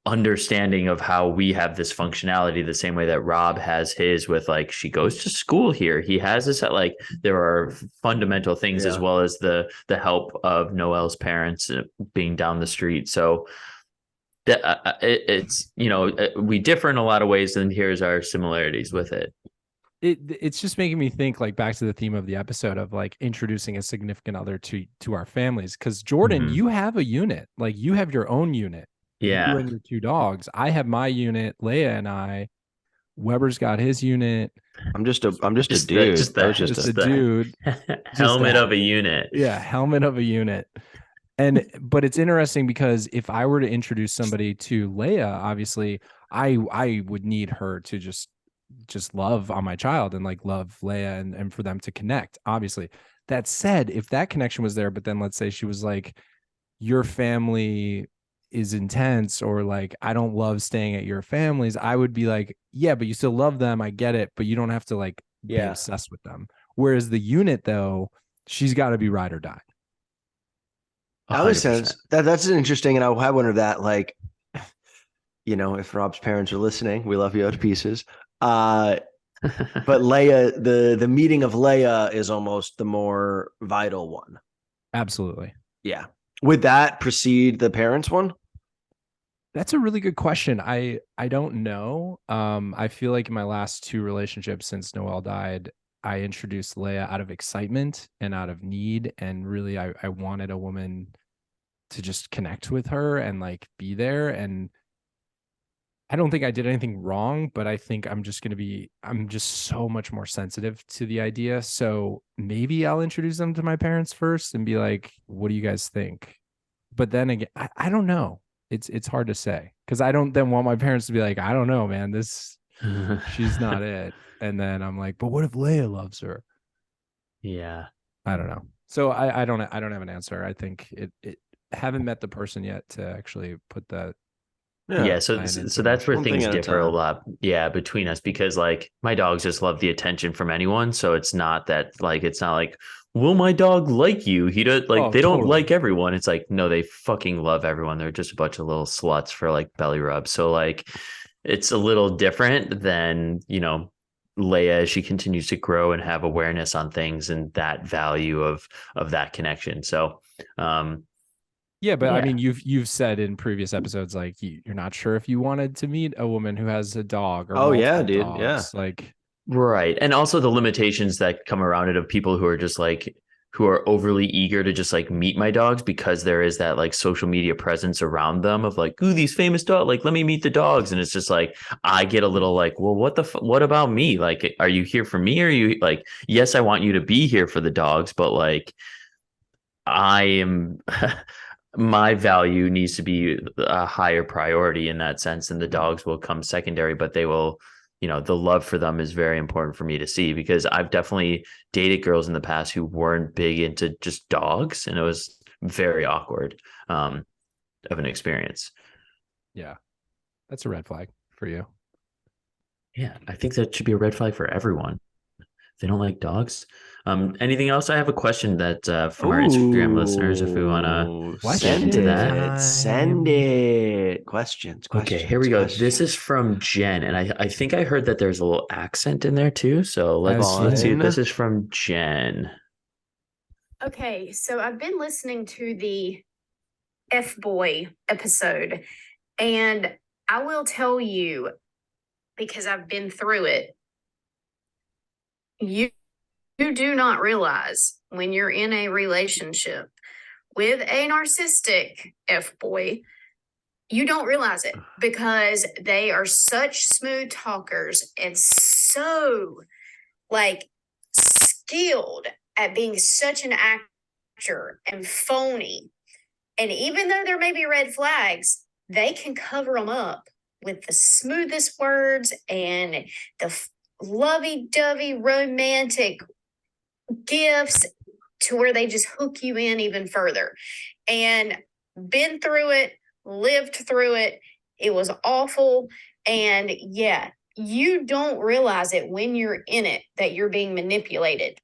understanding of how we have this functionality the same way that Rob has his with like she goes to school here. He has this at like there are fundamental things as Yeah. well as the help of Noel's parents being down the street. So that it's we differ in a lot of ways, and here's our similarities with it. It's just making me think like back to the theme of the episode of like introducing a significant other to our families. Because Jordan, Mm-hmm. you have a unit, like you have your own unit. You Yeah. and your two dogs. I have my unit. Leia and I. Weber's got his unit. I'm just a Just the dude. just I was the just Just a a just the dude. Just helmet a of a unit. yeah, helmet of a unit. But it's interesting because if I were to introduce somebody to Leia, obviously I would need her to just love on my child and like love Leia and for them to connect. Obviously. That said, if that connection was there, but then let's say she was like, your family is intense, or like, I don't love staying at your family's, I would be like, yeah, but you still love them. I get it, but you don't have to like be yeah. obsessed with them. Whereas the unit, though, she's got to be ride or die. That makes 100%. sense. That's interesting, and I wonder that like if Rob's parents are listening, we love you to pieces. But Leia, the meeting of Leia is almost the more vital one. Absolutely. Yeah. Would that precede the parents one? That's a really good question. I don't know. I feel like in my last two relationships since Noelle died, I introduced Leia out of excitement and out of need. And really I wanted a woman to just connect with her and like be there. And I don't think I did anything wrong, but I think I'm just so much more sensitive to the idea. So maybe I'll introduce them to my parents first and be like, what do you guys think? But then again, I don't know. It's hard to say because I don't then want my parents to be like, I don't know, man, she's not it. And then I'm like, but what if Leia loves her? Yeah. I don't know. So I don't have an answer. I think it haven't met the person yet to actually put that Yeah. Yeah, so plan so into that's where One thing things at a differ a time. lot. Yeah, between us because like my dogs just love the attention from anyone, so it's not like will my dog like you? He does like Oh, they don't totally. like everyone. It's like no, they fucking love everyone. They're just a bunch of little sluts for like belly rubs. So like it's a little different than, Leia as she continues to grow and have awareness on things and that value of that connection. So Yeah, but I yeah. mean, you've said in previous episodes like you're not sure if you wanted to meet a woman who has a dog or Oh yeah, multiple dude. Yeah. dogs. Like, Right. And also the limitations that come around it of people who are just like who are overly eager to just like meet my dogs because there is that like social media presence around them of like, ooh, these famous dogs, like let me meet the dogs. And it's just like I get a little like, well, what about me? Like, are you here for me? Or are you like, yes, I want you to be here for the dogs, but like I am my value needs to be a higher priority in that sense, and the dogs will come secondary, but they will, the love for them is very important for me to see because I've definitely dated girls in the past who weren't big into just dogs, and it was very awkward of an experience. yeah, that's a red flag for you. Yeah, I think that should be a red flag for everyone. They don't like dogs. Anything else? I have a question that from our Instagram listeners, if we want to get Send into Question that. it. time. Send it. Questions, Okay, here questions, we go. This questions. is from Jen, and I think I heard that there's a little accent in there too. So let's see. Fun. This is from Jen. Okay, so I've been listening to the F Boy episode, and I will tell you, because I've been through it, you do not realize when you're in a relationship with a narcissistic F Boy, you don't realize it because they are such smooth talkers and so like skilled at being such an actor and phony. And even though there may be red flags, they can cover them up with the smoothest words and the lovey-dovey romantic gifts to where they just hook you in even further. And been through it, lived through it. It was awful. And yeah, you don't realize it when you're in it that you're being manipulated.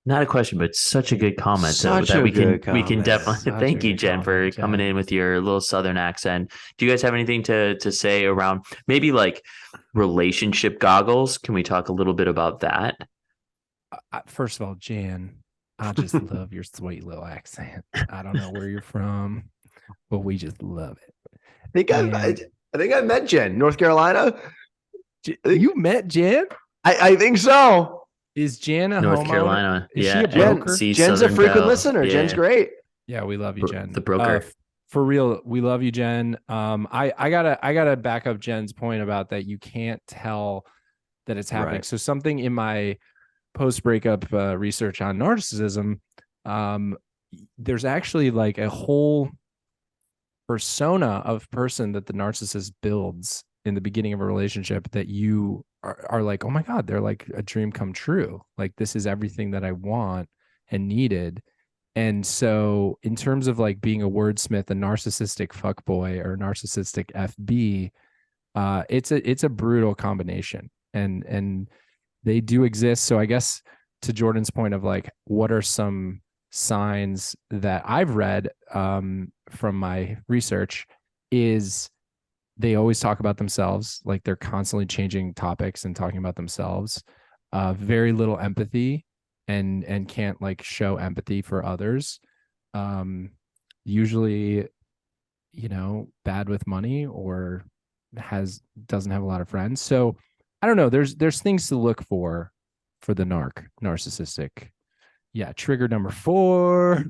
Not a question, but such a good comment Such that a we good can comment. definitely Such a thank you, good Jen, for comment, coming Jen. in with your little Southern accent. Do you guys have anything to say around maybe like relationship goggles? Can we talk a little bit about that? First of all, Jan, I just love your sweet little accent. I don't know where you're from, but we just love it. I think I met Jen, North Carolina. You met Jen? I think so. Is Jen a North homeowner? Carolina. Is she Yeah. a broker? See Jen's a Southern frequent Belle. listener. Yeah. Jen's great. Yeah, we love you, Jen. The broker. For real, we love you, Jen. I gotta back up Jen's point about that. You can't tell that it's happening. Right. So something in my post breakup research on narcissism, there's actually like a whole persona of person that the narcissist builds in the beginning of a relationship that you are like, oh my God, they're like a dream come true. Like this is everything that I want and needed. And so in terms of like being a wordsmith, a narcissistic fuckboy or narcissistic FB, it's a brutal combination. And they do exist. So I guess to Jordan's point of like, what are some signs that I've read from my research is they always talk about themselves, like they're constantly changing topics and talking about themselves. Very little empathy and can't like show empathy for others. Usually, bad with money or doesn't have a lot of friends. So I don't know. There's things to look for the narcissistic. Yeah, trigger number 4.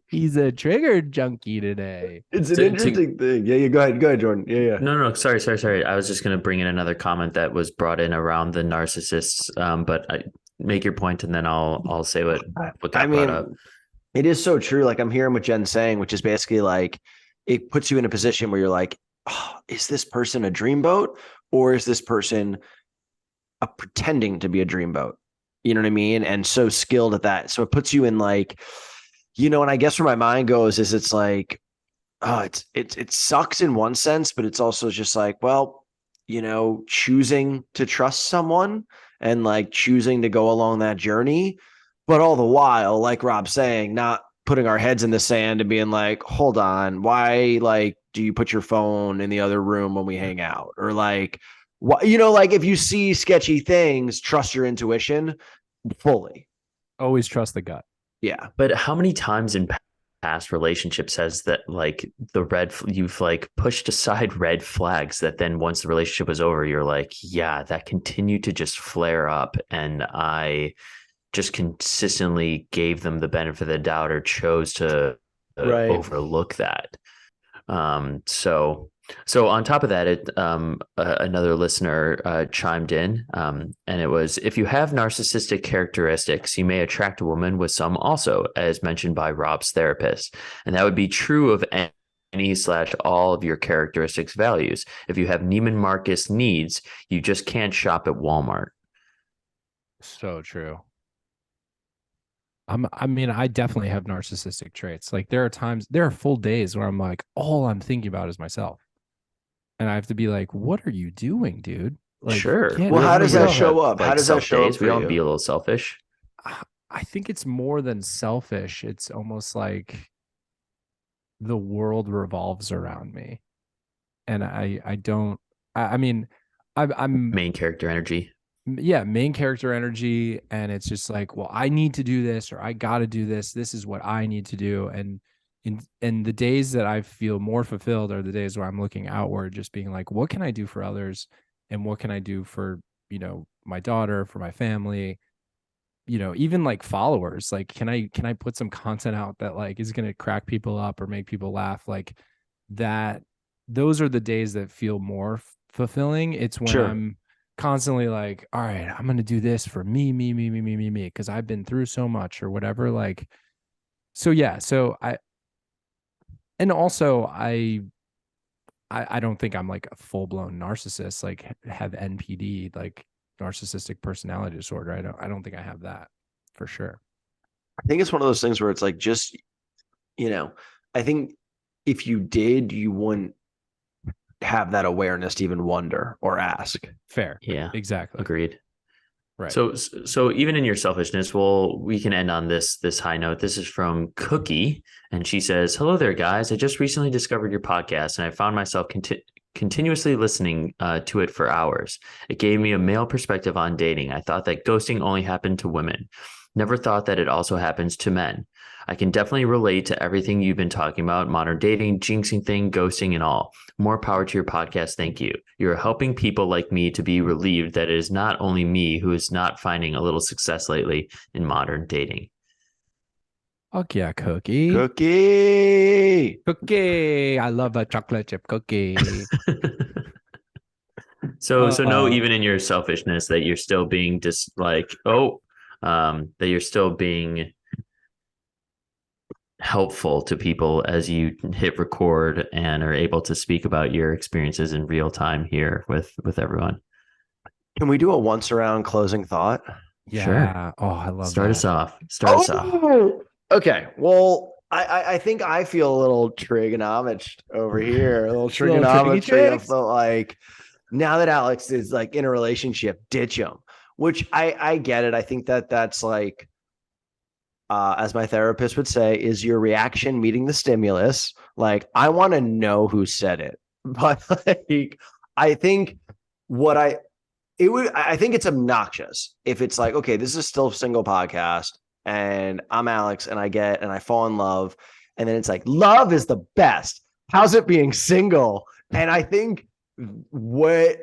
He's a trigger junkie today. It's an interesting thing. Yeah, go ahead, Jordan. Yeah. No, sorry. I was just going to bring in another comment that was brought in around the narcissists. But make your point, and then I'll say what got brought up. It is so true. Like I'm hearing what Jen's saying, which is basically like it puts you in a position where you're like, oh, is this person a dreamboat or is this person pretending to be a dreamboat? You know what I mean? And so skilled at that. So it puts you in like, and I guess where my mind goes is it's like, oh, it sucks in one sense, but it's also just like, well, choosing to trust someone and like choosing to go along that journey, but all the while, like Rob's saying, not putting our heads in the sand and being like, hold on, why like do you put your phone in the other room when we hang out? Or like, what, like if you see sketchy things, trust your intuition fully. Always trust the gut. Yeah. But how many times in past relationships has that like you've like pushed aside red flags that then once the relationship was over, you're like, yeah, that continued to just flare up. And I just consistently gave them the benefit of the doubt or chose to overlook that. So on top of that, another listener chimed in, and it was, if you have narcissistic characteristics, you may attract a woman with some also, as mentioned by Rob's therapist. And that would be true of any/all of your characteristics values. If you have Neiman Marcus needs, you just can't shop at Walmart. So true. I definitely have narcissistic traits. Like there are full days where I'm like, all I'm thinking about is myself. And I have to be like, what are you doing, dude? Like, Sure. can't Well, We how all does we that all show have up? How like does that self show up days. We for all you? be a little selfish. I think it's more than selfish. It's almost like the world revolves around me. And I don't, I mean, I'm Main character energy. yeah, main character energy. And it's just like, well, I need to do this, or I got to do this. This is what I need to do. And in the days that I feel more fulfilled are the days where I'm looking outward, just being like, what can I do for others? And what can I do for, my daughter, for my family, even like followers? Like, can I put some content out that like is going to crack people up or make people laugh? Like that, those are the days that feel more fulfilling. It's when Sure. I'm constantly like, all right, I'm going to do this for me, because I've been through so much or whatever. Like, so yeah. So and also I don't think I'm like a full blown narcissist, like have NPD, like narcissistic personality disorder. I don't think I have that for sure. I think it's one of those things where it's like just, you know, I think if you did, you wouldn't have that awareness to even wonder or ask. Fair. Yeah. Exactly. Agreed. Right. So even in your selfishness, we can end on this high note. This is from Cookie, and she says, "Hello there, guys. I just recently discovered your podcast, and I found myself continuously listening to it for hours. It gave me a male perspective on dating. I thought that ghosting only happened to women. Never thought that it also happens to men. I can definitely relate to everything you've been talking about: modern dating, jinxing thing, ghosting, and all. More power to your podcast. Thank you. You're helping people like me to be relieved that it is not only me who is not finding a little success lately in modern dating." Fuck yeah, Cookie. Cookie. Cookie. I love a chocolate chip cookie. So no, even in your selfishness, that you're still being just like, that you're still being helpful to people as you hit record and are able to speak about your experiences in real time here with everyone. Can we do a once around closing thought? Yeah. Sure. Oh, I love Start that. us off. Start us off. Okay. Well, I think I feel a little trigonometry over here, a little trigonometry of the like, now that Alex is like in a relationship, ditch him, which I get it. I think that's like, as my therapist would say, is your reaction meeting the stimulus. Like, I want to know who said it, but like, I think what I think it's obnoxious if it's like, okay, this is still a single podcast and I'm Alex and I fall in love. And then it's like, love is the best. How's it being single? And I think what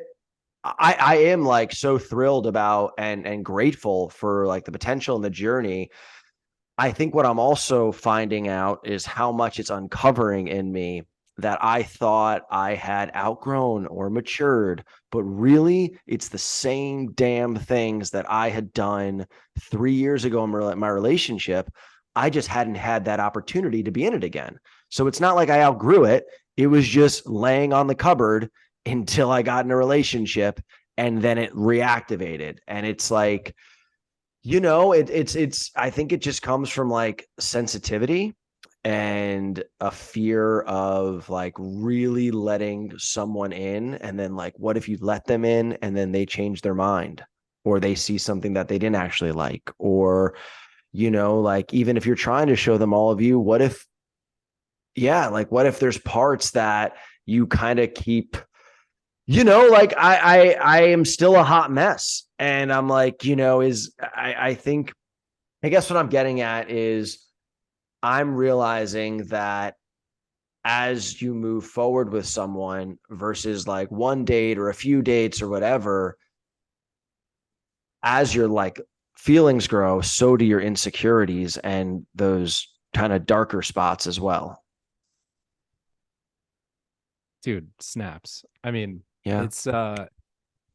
I am like so thrilled about and grateful for like the potential and the journey. I think what I'm also finding out is how much it's uncovering in me that I thought I had outgrown or matured, but really it's the same damn things that I had done 3 years ago in my relationship. I just hadn't had that opportunity to be in it again. So it's not like I outgrew it. It was just laying on the cupboard until I got in a relationship and then it reactivated. And it's like, it's I think it just comes from like sensitivity and a fear of like really letting someone in, and then like, what if you let them in and then they change their mind or they see something that they didn't actually like, or like, even if you're trying to show them all of you, what if there's parts that you kind of keep, like I am still a hot mess. And I'm like, I think, I guess what I'm getting at is I'm realizing that as you move forward with someone versus like one date or a few dates or whatever, as your like feelings grow, so do your insecurities and those kind of darker spots as well. Dude, snaps. I mean, Yeah. it's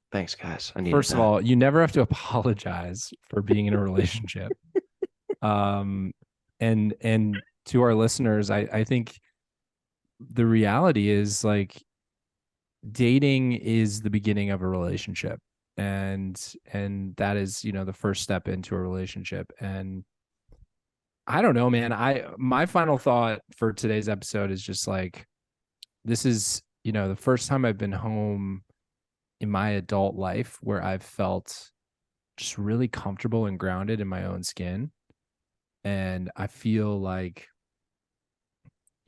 Thanks, guys. I need first of all, you never have to apologize for being in a relationship. And to our listeners, I think the reality is like dating is the beginning of a relationship, and that is, the first step into a relationship. And I don't know, man. My final thought for today's episode is just like, this is, the first time I've been home in my adult life where I've felt just really comfortable and grounded in my own skin. And I feel like,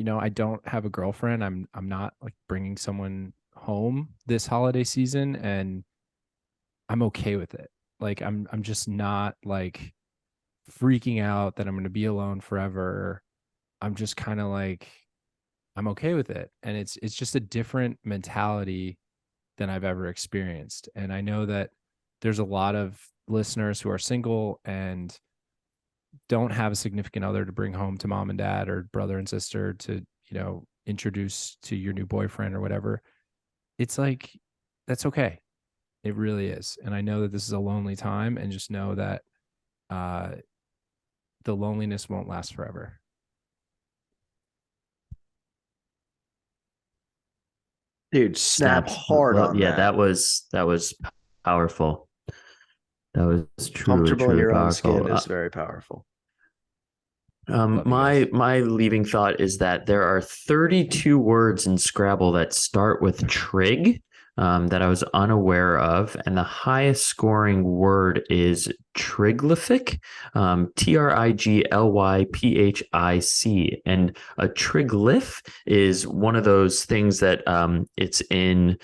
I don't have a girlfriend. I'm not like bringing someone home this holiday season, and I'm okay with it. Like I'm just not like freaking out that I'm going to be alone forever. I'm just kind of like I'm okay with it. And it's just a different mentality than I've ever experienced. And I know that there's a lot of listeners who are single and don't have a significant other to bring home to mom and dad or brother and sister to, introduce to your new boyfriend or whatever. It's like, that's okay. It really is. And I know that this is a lonely time, and just know that the loneliness won't last forever. Dude, snap hard on yeah, that. that was powerful. That was truly, Comfortable in truly your own powerful. skin is very powerful. My leaving thought is that there are 32 words in Scrabble that start with trig, that I was unaware of, and the highest scoring word is triglyphic, triglyphic, and a triglyph is one of those things that it's in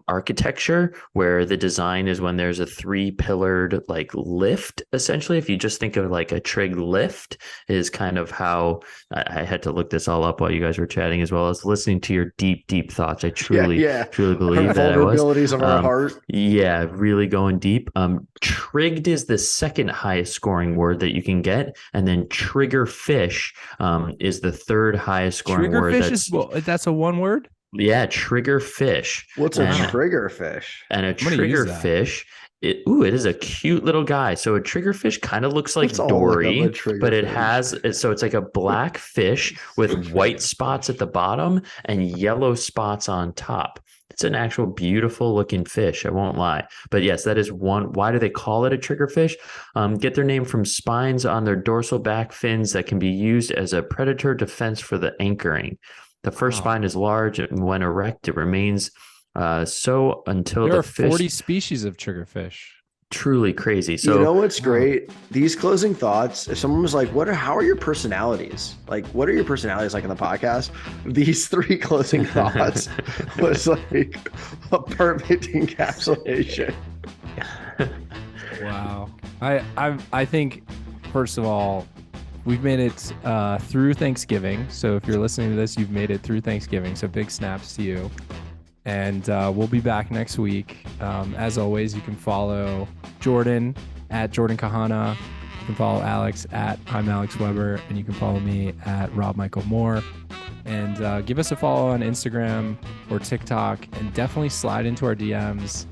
architecture where the design is when there's a 3-pillared like lift. Essentially, if you just think of like a trig lift, is kind of how I had to look this all up while you guys were chatting, as well as listening to your deep thoughts. I truly believe that I was vulnerabilities of our heart. Yeah, really going deep. Trigged is the second highest scoring word that you can get, and then trigger fish is the third highest scoring word. That's a one word. Yeah, trigger fish. What's a trigger fish? And a trigger fish, it is a cute little guy. So a trigger fish kind of looks like Dory, but it has, so it's like a black fish with white spots at the bottom and yellow spots on top. It's an actual beautiful looking fish, I won't lie. But yes, that is one. Why do they call it a triggerfish? Get their name from spines on their dorsal back fins that can be used as a predator defense for the anchoring. The first spine is large, and when erect, it remains so until there the are 40 species of triggerfish. Truly crazy. So you know what's great? These closing thoughts. If someone was like, how are your personalities? Like, what are your personalities like in the podcast? These 3 closing thoughts was like a perfect encapsulation. Wow. I think, first of all, we've made it through Thanksgiving. So if you're listening to this, you've made it through Thanksgiving. So big snaps to you. And we'll be back next week. As always, you can follow Jordan at Jordan Kahana. You can follow Alex at I'm Alex Weber. And you can follow me at Rob Michael Moore. And give us a follow on Instagram or TikTok. And definitely slide into our DMs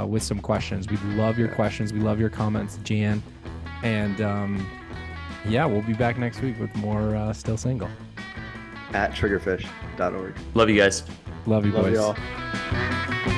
with some questions. We love your questions. We love your comments, Jan. And yeah, we'll be back next week with more Still Single. At triggerfish.org. Love you guys. Love you, boys. Love y'all.